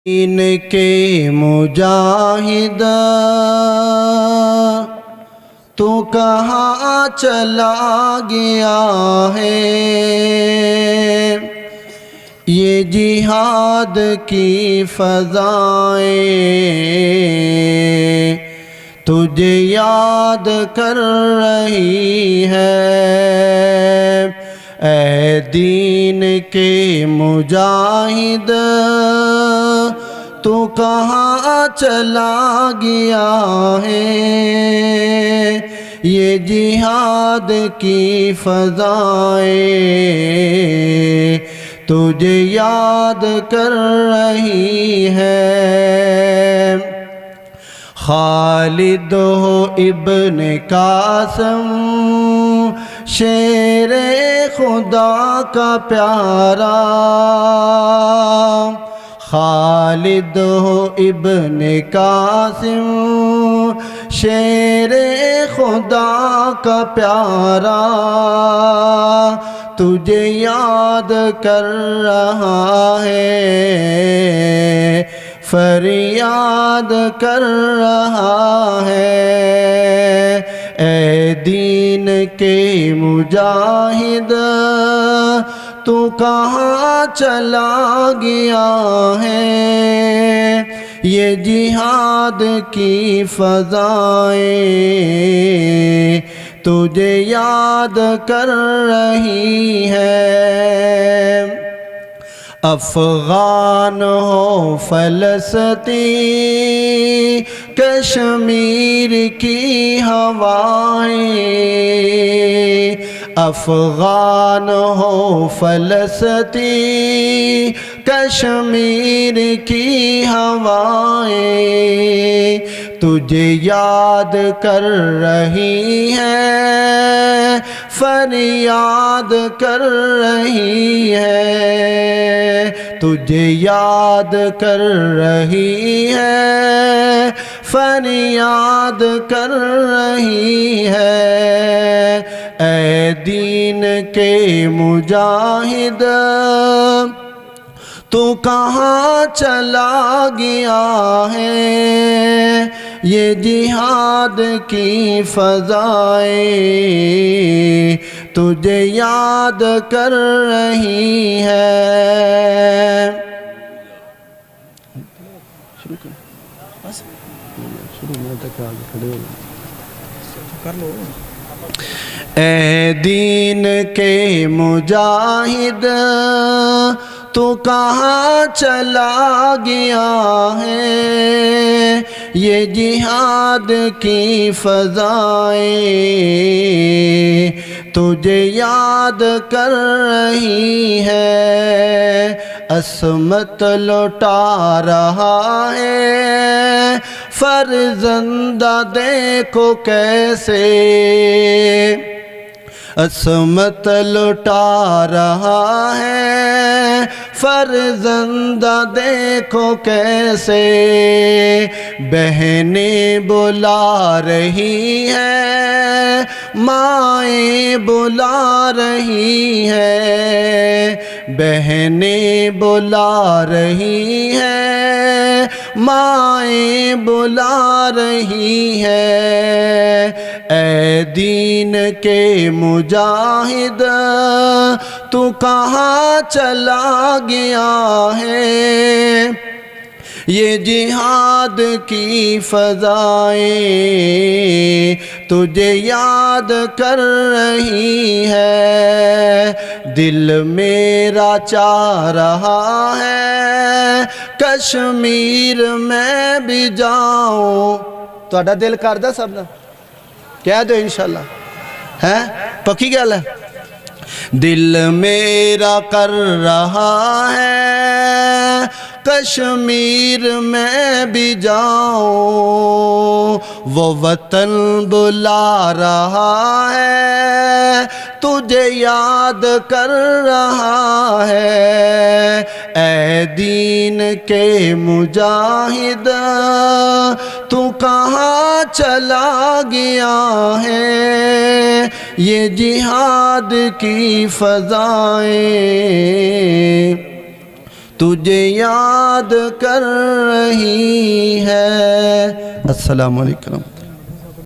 دین کے مجاہد تو کہاں چلا گیا ہے؟ یہ جہاد کی فضائیں تجھے یاد کر رہی ہے۔ اے دین کے مجاہد تو کہاں چلا گیا ہے؟ یہ جہاد کی فضائیں تجھے یاد کر رہی ہے۔ خالد ہو ابن قاسم شیر خدا کا پیارا، خالد ہو ابن قاسم شیر خدا کا پیارا، تجھے یاد کر رہا ہے، فریاد کر رہا ہے۔ اے دین کے مجاہد تو کہاں چلا گیا ہے؟ یہ جہاد کی فضائیں تجھے یاد کر رہی ہے۔ افغان ہو فلسطین کشمیر کی ہوائیں، افغان ہو فلسطین کشمیر کی ہوائیں تجھے یاد کر رہی ہیں، فریاد کر رہی ہے۔ تجھے یاد کر رہی ہے، فریاد کر رہی ہے۔ اے دین کے مجاہد تو کہاں چلا گیا ہے؟ یہ جہاد کی فضائیں تجھے یاد کر رہی ہے۔ اے دین کے مجاہد تو کہاں چلا گیا ہے؟ یہ جہاد کی فضائیں تجھے یاد کر رہی ہے۔ عصمت لوٹا رہا ہے فرزندہ دیکھو کیسے، عصمت لوٹا رہا ہے فرزندہ دیکھو کیسے، بہنیں بلا رہی ہیں مائیں بلا رہی ہیں، بہنیں بلا رہی ہیں مائیں بلا رہی ہیں۔ اے دین کے مجاہد تو کہاں چلا گیا ہے؟ یہ جہاد کی فضائیں تجھے یاد کر رہی ہے۔ دل میرا چاہ رہا ہے کشمیر میں بھی جاؤں، تہاڈا دل کردا سب دا کہہ دو انشاءاللہ، ہے پکی گل ہے؟ دل میرا کر رہا ہے کشمیر میں بھی جاؤں، وہ وطن بلا رہا ہے تجھے یاد کر رہا ہے۔ اے دین کے مجاہد تو کہاں چلا گیا ہے؟ یہ جہاد کی فضائیں تجھے یاد کر رہی ہے۔ السلام علیکم۔